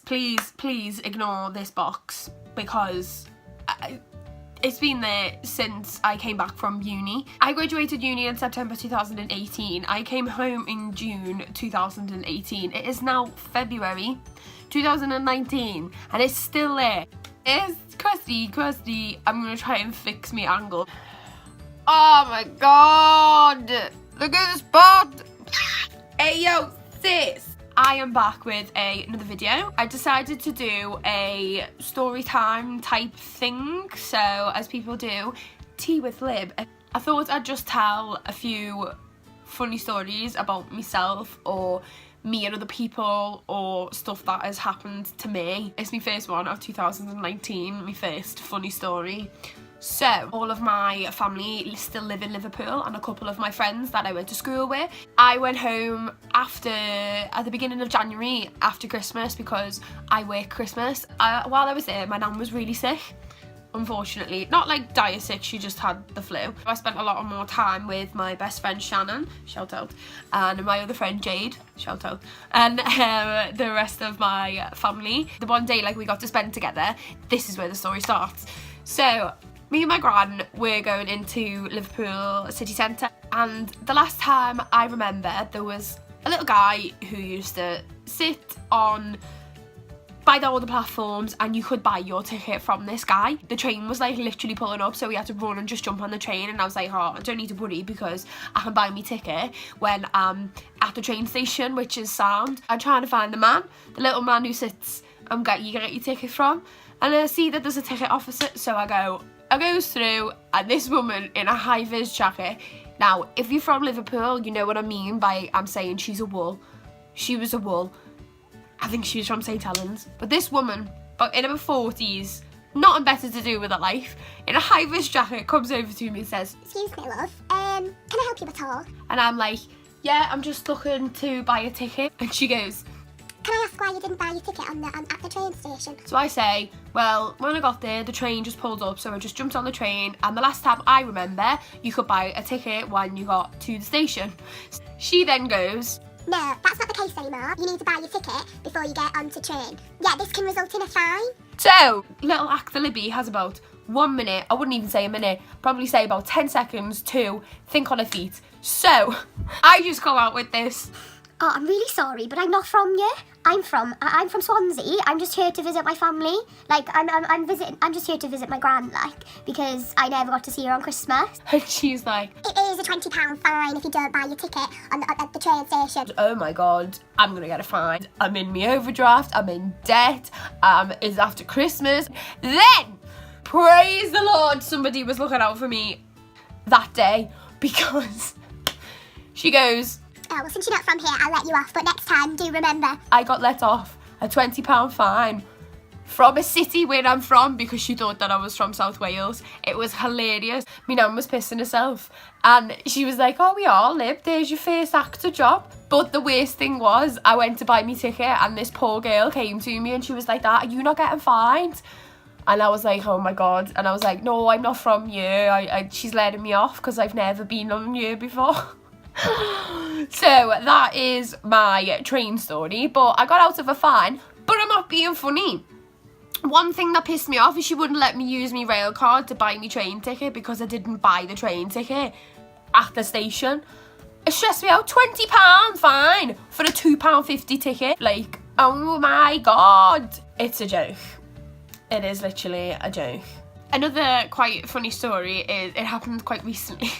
please ignore this box because it's been there since I came back from uni. I graduated uni in September 2018. I came home in June 2018. It is now February 2019 and it's still there. It's crusty. I'm gonna try and fix my angle. Oh my god! Look at the spot! Hey yo, sis! I am back with another video. I decided to do a story time type thing, so as people do, tea with Lib. I thought I'd just tell a few funny stories about myself or me and other people or stuff that has happened to me. It's my first one of 2019, my first funny story. So, all of my family still live in Liverpool and a couple of my friends that I went to school with. I went home at the beginning of January after Christmas because I work Christmas. While I was there, my nan was really sick, unfortunately. Not like dire sick, she just had the flu. I spent a lot more time with my best friend Shannon, shout out, and my other friend Jade, shout out, and the rest of my family. The one day we got to spend together, this is where the story starts. So, me and my gran were going into Liverpool city centre, and the last time I remember there was a little guy who used to sit by all the platforms and you could buy your ticket from this guy. The train was literally pulling up, so we had to run and just jump on the train, and I was like, oh, I don't need to worry because I can buy me ticket when I'm at the train station, which is sound. I'm trying to find the little man who sits you get your ticket from, and I see that there's a ticket opposite, so I goes through, and this woman in a high-vis jacket. Now, if you're from Liverpool, you know what I mean by I'm saying she's a wool. She was a wool. I think she was from St. Helens. But this woman, in her 40s, nothing better to do with her life, in a high-vis jacket, comes over to me and says, "Excuse me, love, can I help you at all?" And I'm like, yeah, I'm just looking to buy a ticket. And she goes, "Can I ask why you didn't buy your ticket at the train station?" So I say, well, when I got there, the train just pulled up, so I just jumped on the train, and the last time I remember, you could buy a ticket when you got to the station. She then goes, "No, that's not the case anymore. You need to buy your ticket before you get onto train. Yeah, this can result in a fine." So, little actor Libby has about 1 minute, I wouldn't even say a minute, probably say about 10 seconds to think on her feet. So, I just come out with this. "Oh, I'm really sorry, but I'm not from you. I'm from Swansea. I'm just here to visit my family. I'm just here to visit my gran, because I never got to see her on Christmas." And she's like, "It is a £20 fine if you don't buy your ticket at the train station." Oh my god, I'm gonna get a fine. I'm in my overdraft, I'm in debt, it's after Christmas. Then, praise the Lord, somebody was looking out for me that day, because she goes, "Oh, well, since you're not from here, I'll let you off, but next time, do remember." I got let off a £20 fine from a city where I'm from because she thought that I was from South Wales. It was hilarious. My nan was pissing herself, and she was like, "Oh, we all live, there's your first actor job." But the worst thing was, I went to buy me ticket, and this poor girl came to me and she was like, "Are you not getting fined?" And I was like, oh my god. And I was like, no, I'm not from you. She's letting me off because I've never been on you before. So that is my train story, but I got out of a fine, but I'm not being funny. One thing that pissed me off is she wouldn't let me use my rail card to buy me train ticket because I didn't buy the train ticket at the station. It stressed me out. £20 fine for a £2.50 ticket. Oh my god. It's a joke. It is literally a joke. Another quite funny story is, it happened quite recently.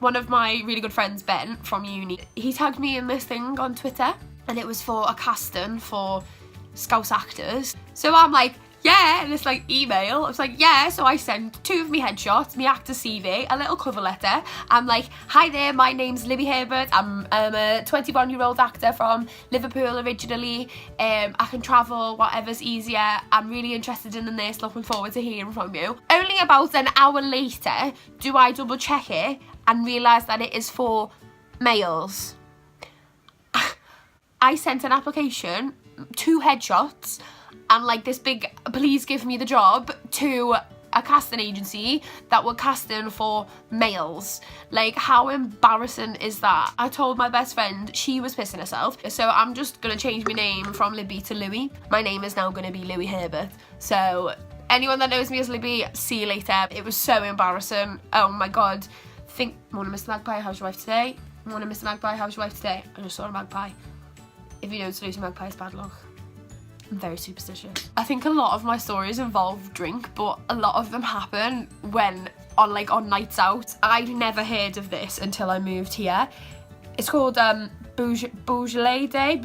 One of my really good friends, Ben, from uni, he tagged me in this thing on Twitter, and it was for a casting for Scouse actors. So I'm like, yeah, and it's email. I was like, yeah, so I sent 2 of my headshots, my actor CV, a little cover letter. I'm like, hi there, my name's Libby Herbert. I'm a 21-year-old actor from Liverpool originally. I can travel, whatever's easier. I'm really interested in this, looking forward to hearing from you. Only about an hour later do I double check it and realise that it is for males. I sent an application, 2 headshots, and this big please give me the job to a casting agency that were casting for males. Like, how embarrassing is that? I told my best friend, she was pissing herself. So I'm just gonna change my name from Libby to Louie. My name is now gonna be Louie Herbert. So anyone that knows me as Libby, see you later. It was so embarrassing. Oh my God. Morning, Mr. Magpie, how's your wife today? Morning, Mr. Magpie, how's your wife today? I just saw a magpie. If you don't salute a magpie, it's bad luck. I'm very superstitious. I think a lot of my stories involve drink, but a lot of them happen when on nights out. I've never heard of this until I moved here. It's called Beaujolais Day.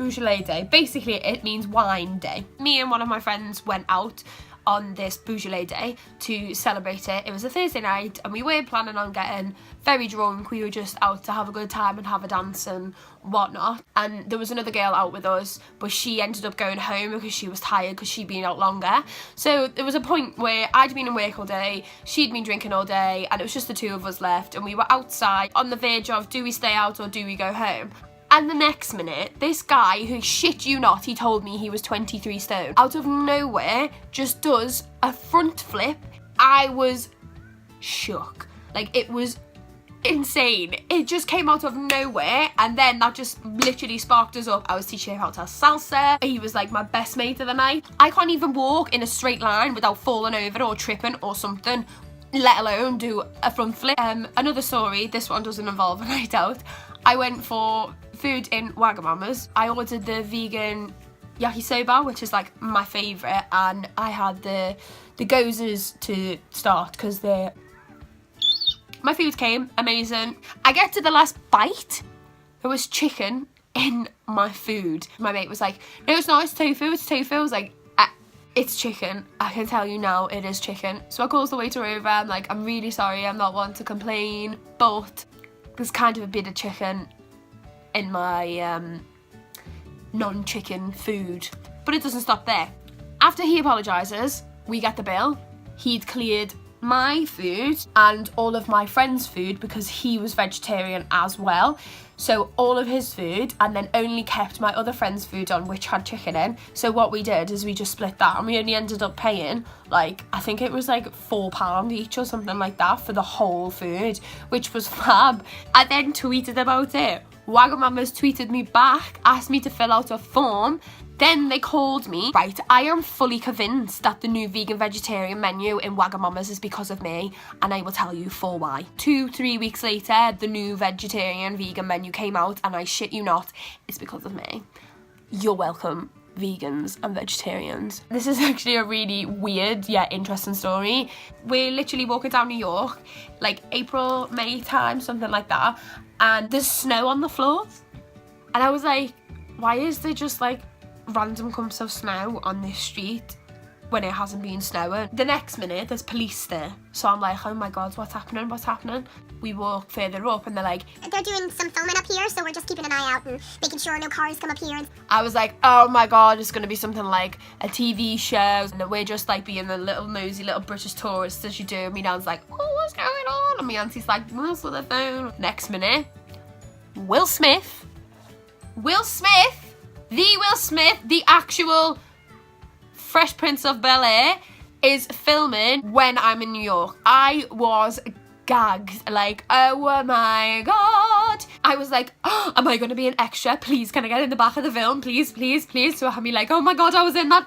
Basically, it means wine day. Me and one of my friends went out on this Beaujolais Day to celebrate it. It was a Thursday night and we weren't planning on getting very drunk. We were just out to have a good time and have a dance and whatnot. And there was another girl out with us, but she ended up going home because she was tired because she'd been out longer. So there was a point where I'd been in work all day, she'd been drinking all day, and it was just the two of us left, and we were outside on the verge of, do we stay out or do we go home? And the next minute, this guy, who, shit you not, he told me he was 23 stone, out of nowhere, just does a front flip. I was shook. Like, it was insane. It just came out of nowhere, and then that just literally sparked us up. I was teaching him how to salsa. He was like my best mate of the night. I can't even walk in a straight line without falling over or tripping or something, let alone do a front flip. Another story, this one doesn't involve a night out. I went for food in Wagamama's. I ordered the vegan yakisoba, which is like my favourite, and I had the gozers to start because they're... My food came, amazing. I get to the last bite, there was chicken in my food. My mate was like, no, it's not, it's tofu, it's tofu. I was like, it's chicken. I can tell you now, it is chicken. So I calls the waiter over, I'm like, I'm really sorry, I'm not one to complain, but there's kind of a bit of chicken in my non-chicken food. But it doesn't stop there. After he apologises, we get the bill. He'd cleared my food and all of my friend's food because he was vegetarian as well. So all of his food, and then only kept my other friend's food on, which had chicken in. So what we did is we just split that, and we only ended up paying, like, I think it was like £4 each or something like that for the whole food, which was fab. I then tweeted about it. Wagamama's tweeted me back, asked me to fill out a form. Then they called me. Right, I am fully convinced that the new vegan vegetarian menu in Wagamama's is because of me, and I will tell you for why. 2-3 weeks later, the new vegetarian vegan menu came out, and I shit you not, it's because of me. You're welcome, vegans and vegetarians. This is actually a really weird yet interesting story. We're literally walking down New York, like April, May time, something like that, and there's snow on the floor. And I was like, why is there just like random clumps of snow on this street when it hasn't been snowing? The next minute there's police there, so I'm like, oh my God, what's happening? We walk further up and they're like, they're doing some filming up here, so we're just keeping an eye out and making sure no cars come up here. I was like, oh my God, it's gonna be something like a TV show, and we're just like being the little nosy little British tourists as you do. And my dad's like, oh, what's going on? And my auntie's like, what's with the phone? Next minute, Will Smith, the actual Fresh Prince of Bel-Air, is filming when I'm in New York. I was gagged, like, oh my God. I was like, oh, am I gonna be an extra? Please, can I get in the back of the film? Please. So I had me like, oh my God, I was in that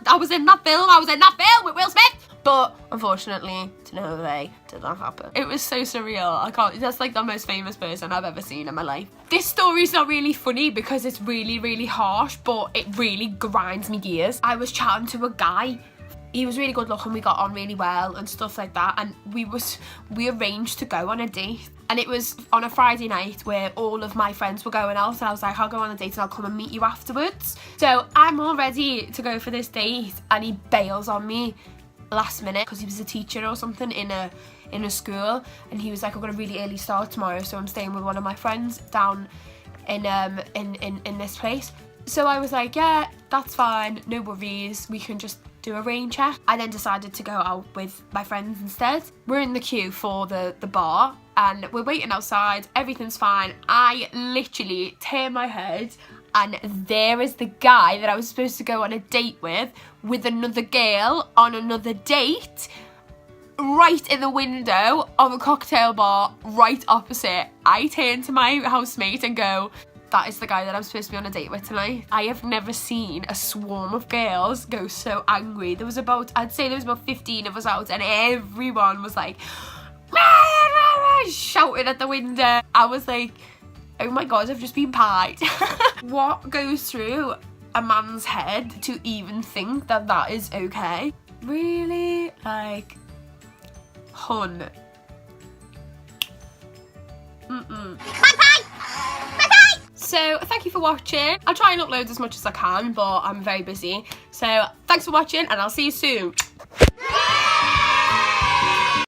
film with Will Smith. But unfortunately, to no avail, did not happen. It was so surreal. That's like the most famous person I've ever seen in my life. This story's not really funny because it's really, really harsh, but it really grinds me gears. I was chatting to a guy. He was really good looking, we got on really well and stuff like that, and we arranged to go on a date. And it was on a Friday night where all of my friends were going out, and I was like, I'll go on a date and I'll come and meet you afterwards. So I'm all ready to go for this date, and he bails on me last minute because he was a teacher or something in a school, and he was like, I've got a really early start tomorrow, so I'm staying with one of my friends down in this place. So I was like, yeah, that's fine, no worries, we can just do a rain check. I then decided to go out with my friends instead. We're in the queue for the bar, and we're waiting outside, everything's fine. I literally turn my head, and there is the guy that I was supposed to go on a date with another girl on another date. right in the window of a cocktail bar right opposite. I turn to my housemate and go, that is the guy that I'm supposed to be on a date with tonight. I have never seen a swarm of girls go so angry. There was about, I'd say there was about 15 of us out, and everyone was like, shouting at the window. I was like, oh my god, I've just been pied. What goes through a man's head to even think that that is okay? Really? Like, hun. So thank you for watching. I'll try and upload as much as I can, but I'm very busy. So thanks for watching, and I'll see you soon.